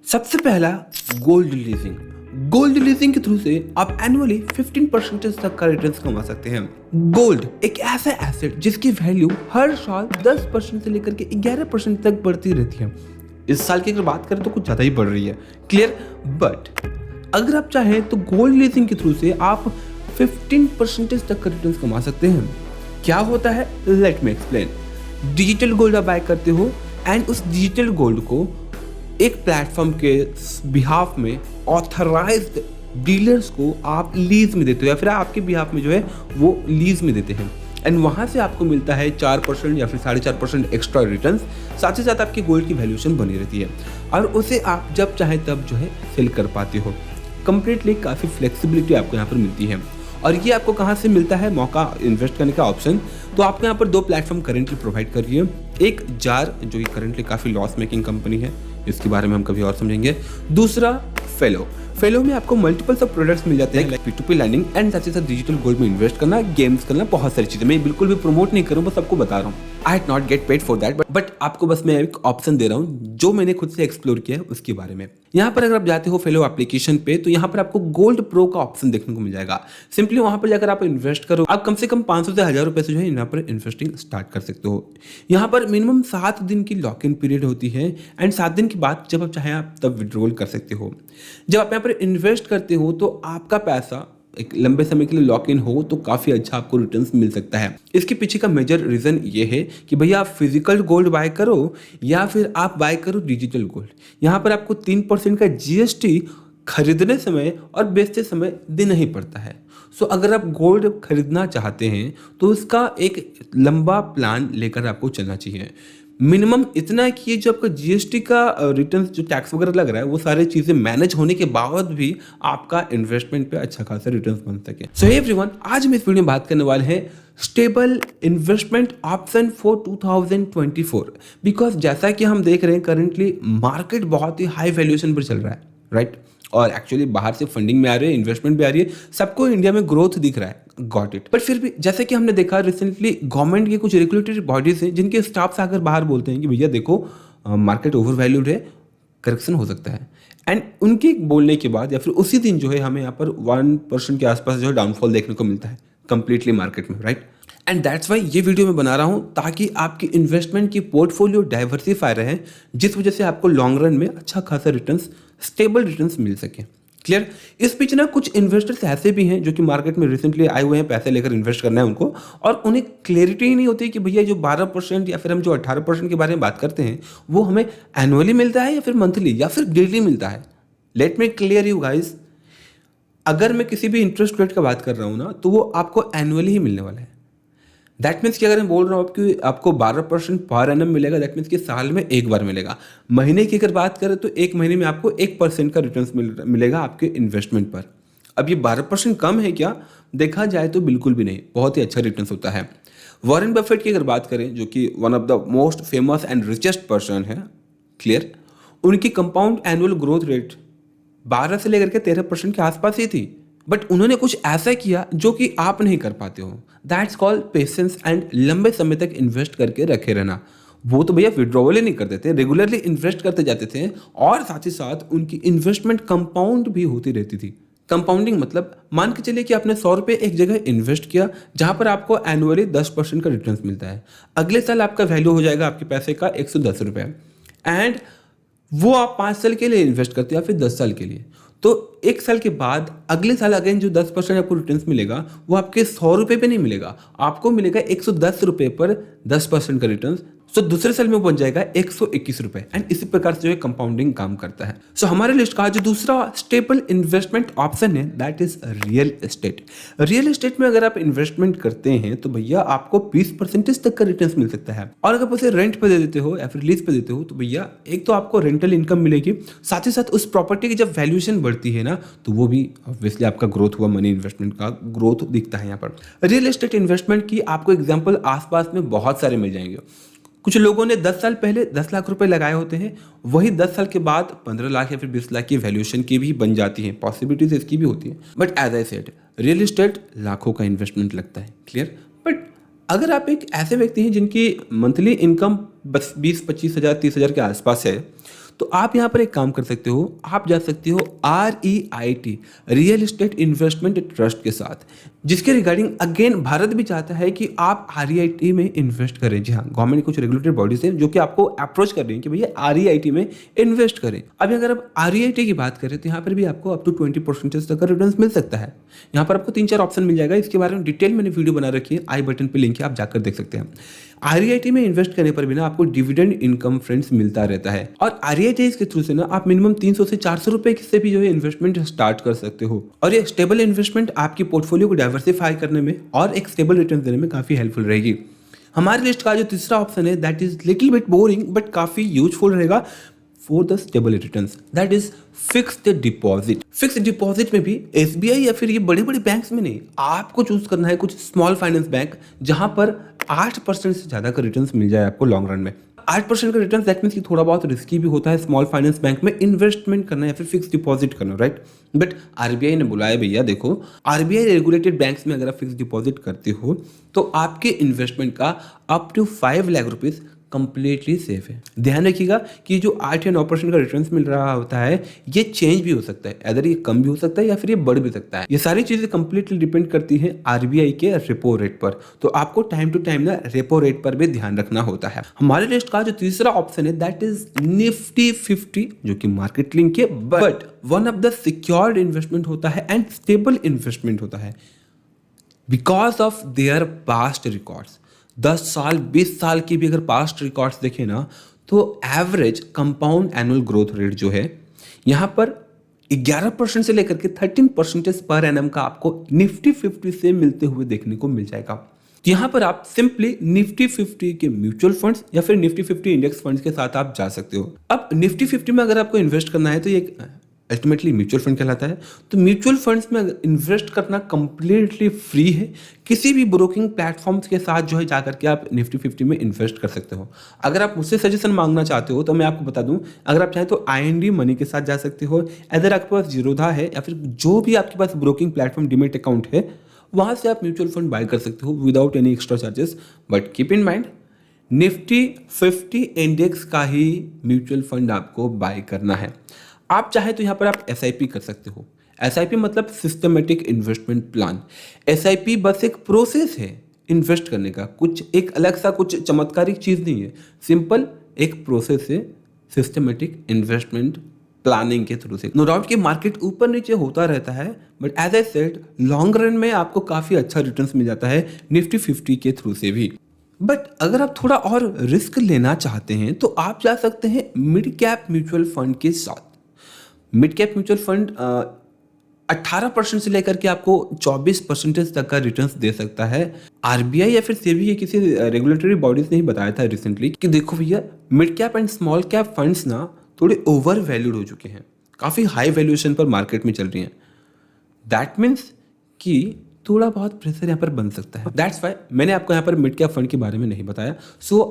सबसे पहला gold leasing. Gold leasing के थ्रू से आप एनुअली 15% तक का रिटर्न कमा सकते हैं। गोल्ड एक ऐसा एसेट जिसकी वैल्यू हर साल 10% से लेकर के 11% तक बढ़ती रहती है। इस साल की अगर बात करें तो कुछ ज्यादा ही बढ़ रही है, क्लियर। बट अगर आप चाहें तो गोल्ड लीजिंग के थ्रू से आप 15% तक का रिटर्न कमा सकते हैं। क्या होता है, let me explain. Digital gold आप बाय करते हो एंड उस डिजिटल गोल्ड को एक प्लेटफॉर्म के बिहाफ में ऑथराइज्ड डीलर्स को आप लीज में देते हो या फिर आपके बिहाफ में जो है वो लीज में देते हैं एंड वहाँ से आपको मिलता है 4% या फिर 4.5% एक्स्ट्रा रिटर्न्स। साथ ही साथ आपकी गोल्ड की वैल्यूएशन बनी रहती है और उसे आप जब चाहे तब जो है सेल कर पाते हो। कंप्लीटली काफ़ी फ्लेक्सिबिलिटी आपको यहाँ पर मिलती है। और ये आपको कहाँ से मिलता है मौका इन्वेस्ट करने का ऑप्शन, तो आपको यहाँ पर दो प्लेटफॉर्म करेंटली प्रोवाइड कर रही है। एक जार जो कि करेंटली काफ़ी लॉस मेकिंग कंपनी है, इसके बारे में हम कभी और समझेंगे। दूसरा फेलो में आपको मल्टीपल सब प्रोडक्ट्स मिल जाते हैं लाइक P2P लैंडिंग एंड साथ ही साथ डिजिटल गोल्ड में इन्वेस्ट करना, गेम्स करना, बहुत सारी चीजें। मैं बिल्कुल भी प्रमोट नहीं करूँ, बस आपको बता रहा हूँ। I had not get paid for that, but आपको बस मैं एक ऑप्शन दे रहा हूँ जो मैंने खुद से एक्सप्लोर किया है उसके बारे में। यहाँ पर अगर आप जाते हो फेलो एप्लीकेशन पे तो यहाँ पर आपको गोल्ड प्रो का ऑप्शन देखने को मिल जाएगा। सिंपली वहां पर जाकर आप इन्वेस्ट करो, आप कम से कम 500 से 1000 रुपए से जो है यहाँ पर इन्वेस्टिंग स्टार्ट कर सकते हो। यहाँ पर मिनिमम 7 दिन की लॉक इन पीरियड होती है एंड 7 दिन के बाद जब आप चाहें आप तब विड्रॉल कर सकते हो। जब आप यहाँ पर इन्वेस्ट करते हो तो आपका पैसा एक लंबे समय के लिए लॉक इन हो तो काफ़ी अच्छा आपको रिटर्न्स मिल सकता है। इसके पीछे का मेजर रीज़न ये है कि भैया आप फिजिकल गोल्ड बाय करो या फिर आप बाय करो डिजिटल गोल्ड। यहाँ पर आपको 3% का GST खरीदने समय और बेचते समय देना ही पड़ता है। सो अगर आप गोल्ड खरीदना चाहते हैं तो उसका एक लंबा प्लान लेकर आपको चलना चाहिए। मिनिमम इतना है कि ये जो आपका GST का रिटर्न जो टैक्स वगैरह लग रहा है वो सारी चीज़ें मैनेज होने के बाद भी आपका इन्वेस्टमेंट पे अच्छा खासा रिटर्न बन सके। सो एवरीवन, आज हम इस वीडियो में बात करने वाले हैं stable investment option for 2024। Because जैसा कि हम देख रहे हैं करेंटली मार्केट बहुत ही हाई वैल्यूएशन पर चल रहा है, राइट। और एक्चुअली बाहर से फंडिंग में आ रही है, इन्वेस्टमेंट भी आ रही है, सबको इंडिया में ग्रोथ दिख रहा है, गॉट इट। बट फिर भी जैसे कि हमने देखा रिसेंटली गवर्नमेंट की कुछ रेगुलेटरी बॉडीज हैं जिनके स्टाफ से आकर बाहर बोलते हैं कि भैया देखो मार्केट ओवर वैल्यूड है, करेक्शन हो सकता है। एंड उनके बोलने के बाद या फिर उसी दिन जो है हमें यहाँ पर 1% के आसपास जो है डाउनफॉल देखने को मिलता है कंप्लीटली मार्केट में, राइट। एंड दैट्स वाई ये वीडियो मैं बना रहा हूँ ताकि आपकी इन्वेस्टमेंट की पोर्टफोलियो डाइवर्सिफाई रहे, जिस वजह से आपको लॉन्ग रन में अच्छा खासा रिटर्न्स, स्टेबल रिटर्न्स मिल सके, क्लियर। इस बीच ना कुछ इन्वेस्टर्स ऐसे भी हैं जो कि मार्केट में रिसेंटली आए हुए हैं, पैसे लेकर इन्वेस्ट करना है उनको, और उन्हें क्लैरिटी ही नहीं होती कि भैया जो 12% या फिर हम जो 18% के बारे में बात करते हैं वो हमें एनुअली मिलता है या फिर मंथली या फिर डेली मिलता है। Let me clear you guys, अगर मैं किसी भी इंटरेस्ट रेट का बात कर रहा हूँ ना तो वो आपको एनुअली ही मिलने वाला है। दैट मीन्स कि अगर मैं बोल रहा हूँ आपको 12% पर एनम मिलेगा, दैट मीन्स कि साल में एक बार मिलेगा। महीने की अगर बात करें तो एक महीने में आपको 1% का रिटर्न मिलेगा आपके इन्वेस्टमेंट पर। अब ये 12% कम है क्या? देखा जाए तो बिल्कुल भी नहीं, बहुत ही अच्छा रिटर्न होता है। वॉरेन बफेट की अगर बात करें जो कि one of the most famous and richest person है, क्लियर, उनकी कंपाउंड एनुअल ग्रोथ रेट 12 से लेकर के 13% के आसपास ही थी। बट उन्होंने कुछ ऐसा किया जो कि आप नहीं कर पाते हो। दैट्स कॉल्ड पेशेंस एंड लंबे समय तक इन्वेस्ट करके रखे रहना। वो तो भैया विड्रॉवल ही नहीं करते थे, रेगुलरली इन्वेस्ट करते जाते थे और साथ ही साथ उनकी इन्वेस्टमेंट कंपाउंड भी होती रहती थी। कंपाउंडिंग मतलब मान के चलिए कि आपने 100 रुपये एक जगह इन्वेस्ट किया जहां पर आपको एनुअली 10% का रिटर्न मिलता है। अगले साल आपका वैल्यू हो जाएगा आपके पैसे का 110 रुपये एंड वो आप 5 साल के लिए इन्वेस्ट करते हैं या फिर 10 साल के लिए। तो एक साल के बाद अगले साल अगेन जो 10% आपको रिटर्न मिलेगा वो आपके 100 रुपये पे नहीं मिलेगा, आपको मिलेगा 110 रुपये पर 10% का रिटर्न। सो दूसरे साल में वो बन जाएगा 121 रुपये एंड इसी प्रकार से जो है कंपाउंडिंग काम करता है। सो हमारे लिस्ट का जो दूसरा स्टेबल इन्वेस्टमेंट ऑप्शन है that is real estate. Real estate में अगर आप इन्वेस्टमेंट करते हैं तो भैया आपको 20% तक का रिटर्न मिल सकता है। और अगर आप उसे रेंट पे दे देते हो या फिर लीज पे देते हो तो भैया एक तो आपको रेंटल इनकम मिलेगी, साथ ही साथ उस प्रॉपर्टी की जब वैल्यूएशन बढ़ती है ना तो वो भी ऑब्वियसली आपका ग्रोथ हुआ, मनी इन्वेस्टमेंट का ग्रोथ दिखता है यहाँ पर। रियल एस्टेट इन्वेस्टमेंट की आपको एग्जाम्पल आसपास में बहुत सारे मिल जाएंगे। कुछ लोगों ने 10 साल पहले 10 लाख रुपए लगाए होते हैं, वही 10 साल के बाद 15 लाख या फिर 20 लाख की वैल्यूएशन की भी बन जाती है, पॉसिबिलिटीज इसकी भी होती है। But as I said real estate लाखों का इन्वेस्टमेंट लगता है, क्लियर। बट अगर आप एक ऐसे व्यक्ति हैं जिनकी मंथली इनकम बस 20-25 हज़ार 30 हज़ार के आसपास है तो आप यहाँ पर एक काम कर सकते हो, आप जा सकते हो REIT real estate investment trust के साथ, जिसके रिगार्डिंग अगेन भारत भी चाहता है कि आप REIT में इन्वेस्ट करें। जी हाँ, गवर्नमेंट कुछ रेगुलेटरी बॉडीज हैं जो कि आपको अप्रोच कर रही हैं कि भैया REIT में इन्वेस्ट करें। अब अगर आप REIT की बात करें तो यहाँ पर भी आपको अप टू 20% तक का रिटर्न मिल सकता है। यहाँ पर आपको 3-4 ऑप्शन मिल जाएगा, इसके बारे में डिटेल मैंने वीडियो बना रखी है, आई बटन पे लिंक है, आप जाकर देख सकते हैं। REIT में इन्वेस्ट करने पर भी ना आपको डिविडेंड इनकम फ्रेंड्स मिलता रहता है, और REIT के थ्रू से ना आप मिनिमम 300 से 400 रुपए से भी जो है इन्वेस्टमेंट स्टार्ट कर सकते हो, और ये स्टेबल इन्वेस्टमेंट आपकी पोर्टफोलियो को डाइवर्सिफाई करने में और एक स्टेबल रिटर्न देने में काफी हेल्पफुल रहेगी। हमारी लिस्ट का जो तीसरा ऑप्शन है that is little bit boring but काफी यूजफुल रहेगा for the stable returns, that is fixed deposit. Fixed deposit में भी SBI या फिर ये बड़े बड़े बैंक्स में नहीं, आपको चूज करना है कुछ स्मॉल फाइनेंस बैंक जहां पर 8% से ज्यादा का रिटर्न्स मिल जाए आपको लॉन्ग रन में। 8% का रिटर्न दैट मीन्स कि थोड़ा बहुत रिस्की भी होता है स्मॉल फाइनेंस बैंक में इन्वेस्टमेंट करना या फिर फिक्स डिपॉजिट करना, राइट। बट RBI ने बुलाया भैया देखो, RBI रेगुलेटेड बैंक्स में अगर आप फिक्स डिपॉजिट करते हो तो आपके इन्वेस्टमेंट का up to 5 lakh rupees completely safe है। ध्यान रखिएगा कि जो 8 या 9% का रिटर्न्स मिल रहा होता है ये चेंज भी हो सकता है, अदर ये कम भी हो सकता है या फिर ये बढ़ भी सकता है। ये सारी चीजें कंप्लीटली डिपेंड करती हैं RBI के रेपो रेट पर, तो आपको टाइम टू टाइम ना रेपो रेट पर भी ध्यान रखना होता है। हमारे लिस्ट का जो तीसरा ऑप्शन है दैट इज निफ्टी 50, जो कि मार्केट लिंक है but one of the secured investment होता है एंड स्टेबल इन्वेस्टमेंट होता है because of their past records. 10 साल 20 साल की भी अगर पास्ट रिकॉर्ड्स देखें ना तो average compound annual growth rate जो है यहाँ पर 11% से लेकर के 13% पर एनम का आपको निफ्टी 50 से मिलते हुए देखने को मिल जाएगा। यहाँ पर आप सिंपली निफ्टी 50 के म्यूचुअल फंड्स या फिर निफ्टी 50 इंडेक्स फंड्स के साथ आप जा सकते हो। अब निफ्टी 50 में अगर आपको इन्वेस्ट करना है तो ये अल्टीमेटली म्यूचुअल फंड कहलाता है, तो म्यूचुअल फंड्स में इन्वेस्ट करना कंप्लीटली फ्री है। किसी भी ब्रोकिंग प्लेटफॉर्म्स के साथ जो है जाकर के आप निफ्टी 50 में इन्वेस्ट कर सकते हो। अगर आप मुझसे सजेशन मांगना चाहते हो तो मैं आपको बता दूं, अगर आप चाहें तो IND मनी के साथ जा सकते हो, अगर आपके पास जीरोधा है या फिर जो भी आपके पास ब्रोकिंग प्लेटफॉर्म डीमेट अकाउंट है वहां से आप म्यूचुअल फंड बाय कर सकते हो without any extra charges. But keep in mind Nifty 50 index का ही म्यूचुअल फंड आपको बाय करना है। आप चाहे तो यहाँ पर आप SIP कर सकते हो। SIP मतलब सिस्टमेटिक इन्वेस्टमेंट प्लान। SIP बस एक प्रोसेस है इन्वेस्ट करने का, कुछ एक अलग सा कुछ चमत्कारिक चीज़ नहीं है, सिंपल एक प्रोसेस है सिस्टमेटिक इन्वेस्टमेंट प्लानिंग के थ्रू से। नो डाउट कि मार्केट ऊपर नीचे होता रहता है but as I said long run में आपको काफ़ी अच्छा रिटर्न्स मिल जाता है निफ्टी 50 के थ्रू से भी। बट अगर आप थोड़ा और रिस्क लेना चाहते हैं तो आप जा सकते हैं मिड कैप म्यूचुअल फंड के साथ। मिड कैप म्यूचुअल फंड 18% से लेकर के आपको 24% तक का रिटर्न्स दे सकता है। RBI या फिर SEBI या किसी रेगुलेटरी बॉडीज ने ही बताया था रिसेंटली कि देखो भैया mid cap and small cap funds ना थोड़े ओवर वैल्यूड हो चुके हैं, काफ़ी हाई वैल्यूएशन पर मार्केट में चल रही हैं। दैट मीन्स कि थोड़ा बहुत प्रेशर यहाँ पर बन सकता है। दैट्स वाई मैंने आपको यहाँ पर मिड कैप फंड के बारे में नहीं बताया। सो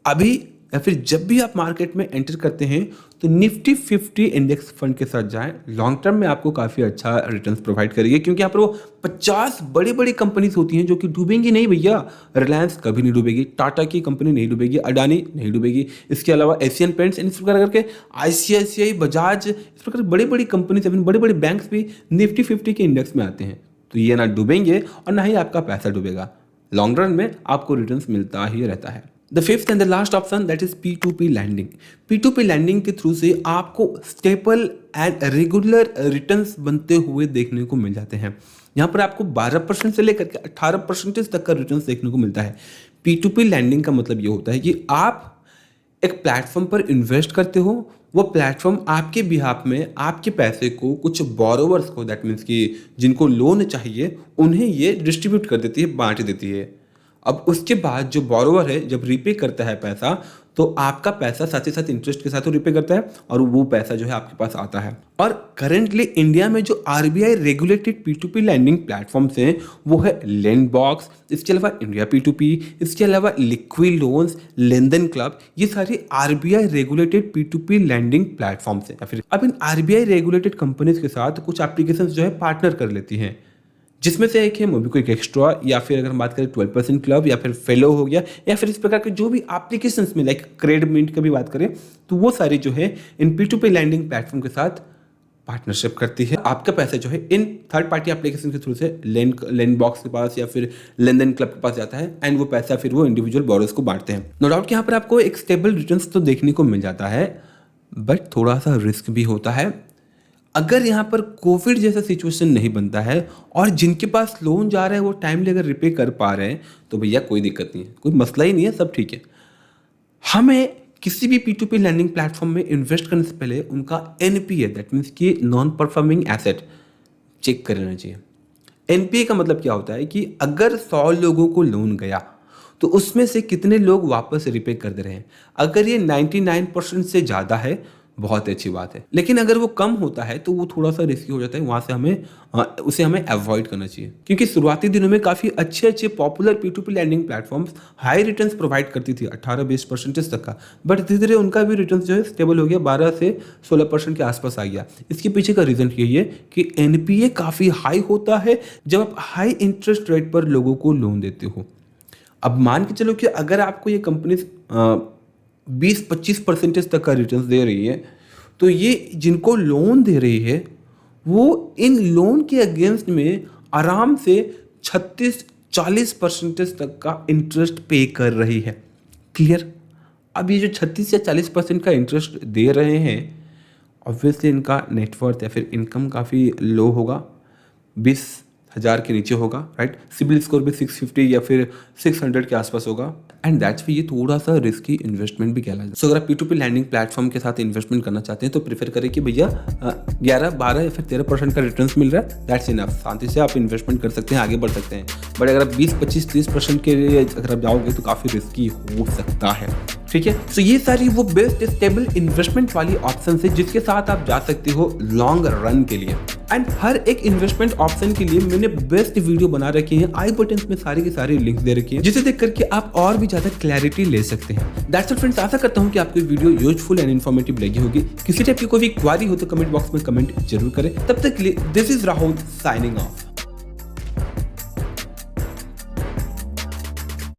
अभी या फिर जब भी आप मार्केट में एंटर करते हैं तो निफ्टी 50 इंडेक्स फंड के साथ जाएं, लॉन्ग टर्म में आपको काफ़ी अच्छा रिटर्न्स प्रोवाइड करेगी, क्योंकि यहाँ पर वो 50 बड़ी बड़ी कंपनीज होती हैं जो कि डूबेंगी नहीं भैया। रिलायंस कभी नहीं डूबेगी, टाटा की कंपनी नहीं डूबेगी, अडानी नहीं डूबेगी, इसके अलावा एशियन पेंट्स, इस प्रकार करके ICICI, बजाज, इस प्रकार बड़ी बड़ी कंपनीज बड़े बड़े बैंक्स भी निफ्टी 50 के इंडेक्स में आते हैं। तो ये ना डूबेंगे और ना ही आपका पैसा डूबेगा, लॉन्ग रन में आपको रिटर्न्स मिलता ही रहता है। The fifth and the last option that is P2P lending. P2P lending के थ्रू से आपको स्टेबल एंड रेगुलर रिटर्न्स बनते हुए देखने को मिल जाते हैं। यहाँ पर आपको 12% से लेकर के 18% तक का रिटर्न्स देखने को मिलता है। P2P लैंडिंग का मतलब ये होता है कि आप एक प्लेटफॉर्म पर इन्वेस्ट करते हो, वो प्लेटफॉर्म आपके बिहाफ में आपके पैसे को कुछ बोरोवर्स को, दैट मीन्स कि जिनको लोन चाहिए उन्हें ये डिस्ट्रीब्यूट कर देती है, बांट देती है। अब उसके बाद जो बोरोवर है जब रीपे करता है पैसा तो आपका पैसा साथ ही साथ इंटरेस्ट के साथ रीपे करता है और वो पैसा जो है आपके पास आता है। और करेंटली इंडिया में जो RBI regulated P2P lending platforms हैं वो है लैंडबॉक्स, इसके अलावा इंडिया P2P, इसके अलावा लिक्विड लोन्स, लेनदेन क्लब, ये सारे RBI regulated P2P lending platforms हैं। या फिर अब इन RBI रेगुलेटेड कंपनीज के साथ कुछ एप्लीकेशंस जो है पार्टनर कर लेती हैं जिसमें से एक है मोबीक्विक एक्स्ट्रा, या फिर अगर हम बात करें 12% क्लब, या फिर फेलो हो गया, या फिर इस प्रकार के जो भी एप्लीकेशंस में लाइक क्रेडमिंट का भी बात करें तो वो सारी जो है इन P2P लैंडिंग प्लेटफॉर्म के साथ पार्टनरशिप करती है। आपका पैसा जो है इन थर्ड पार्टी एप्लीकेशन के थ्रू से लैंड बॉक्स के पास या फिर लेनदेन क्लब के पास जाता है एंड वो पैसा फिर वो इंडिविजुअल बोरोस को बांटते हैं। नो डाउट कि यहाँ पर आपको एक स्टेबल रिटर्न्स तो देखने को मिल जाता है, बट थोड़ा सा रिस्क भी होता है। अगर यहाँ पर कोविड जैसा सिचुएशन नहीं बनता है और जिनके पास लोन जा रहा है वो टाइमली अगर रिपे कर पा रहे हैं तो भैया कोई दिक्कत नहीं है, कोई मसला ही नहीं है, सब ठीक है। हमें किसी भी P2P लैंडिंग प्लेटफॉर्म में इन्वेस्ट करने से पहले उनका NPA, दैट मीन्स कि नॉन परफॉर्मिंग एसेट, चेक कर लेना चाहिए। NPA का मतलब क्या होता है कि अगर 100 लोगों को लोन गया तो उसमें से कितने लोग वापस रिपे कर दे रहे हैं। अगर ये 99% से ज़्यादा है बहुत अच्छी बात है, लेकिन अगर वो कम होता है तो वो थोड़ा सा रिस्की हो जाता है। वहाँ से उसे हमें अवॉइड करना चाहिए, क्योंकि शुरुआती दिनों में काफ़ी अच्छे popular P2P lending platforms high returns provide करती थी, 18-20% तक का, बट धीरे धीरे उनका भी रिटर्न्स जो है स्टेबल हो गया, 12 से 16% के आसपास आ गया। इसके पीछे का रीज़न यही है कि NPA काफ़ी हाई होता है जब आप हाई इंटरेस्ट रेट पर लोगों को लोन देते हो। अब मान के चलो कि अगर आपको ये कंपनी 20-25% तक का रिटर्न दे रही है, तो ये जिनको लोन दे रही है वो इन लोन के अगेंस्ट में आराम से 36-40% तक का इंटरेस्ट पे कर रही है। क्लियर? अब ये जो 36 या 40% का इंटरेस्ट दे रहे हैं, ऑब्वियसली इनका नेटवर्थ या फिर इनकम काफ़ी लो होगा, 20,000 के नीचे होगा, राइट। सिबिल स्कोर भी 650 या फिर 600 के आसपास होगा, एंड दैट्स ये थोड़ा सा रिस्की इन्वेस्टमेंट भी कहलाता है। सो अगर आप P2P लैंडिंग प्लेटफॉर्म के साथ इन्वेस्टमेंट करना चाहते हैं तो प्रेफर करें कि भैया 11-12 या फिर 13% का रिटर्न्स मिल रहा है, दैट्स इनफ। शांति से आप इन्वेस्टमेंट कर सकते हैं, आगे बढ़ सकते हैं। बट अगर आप 20-25-30% के लिए अगर आप जाओगे तो काफ़ी रिस्की हो सकता है, ठीक है। सो ये सारी वो बेस्ट स्टेबल इन्वेस्टमेंट वाली ऑप्शन है जिसके साथ आप जा सकते हो लॉन्ग रन के लिए। एंड हर एक इन्वेस्टमेंट ऑप्शन के लिए मैंने बेस्ट वीडियो बना रखी है, आई बटन में सारी की सारी लिंक दे रखी है, जिसे देख करके आप और भी ज्यादा क्लैरिटी ले सकते हैं। दैट्स इट फ्रेंड्स, आशा करता हूँ कि आपको वीडियो यूजफुल एंड इन्फॉर्मेटिव लगी होगी। किसी टाइप की कोई भी क्वारी हो तो कमेंट बॉक्स में कमेंट जरूर करें। तब तक के लिए this is Rahul signing off.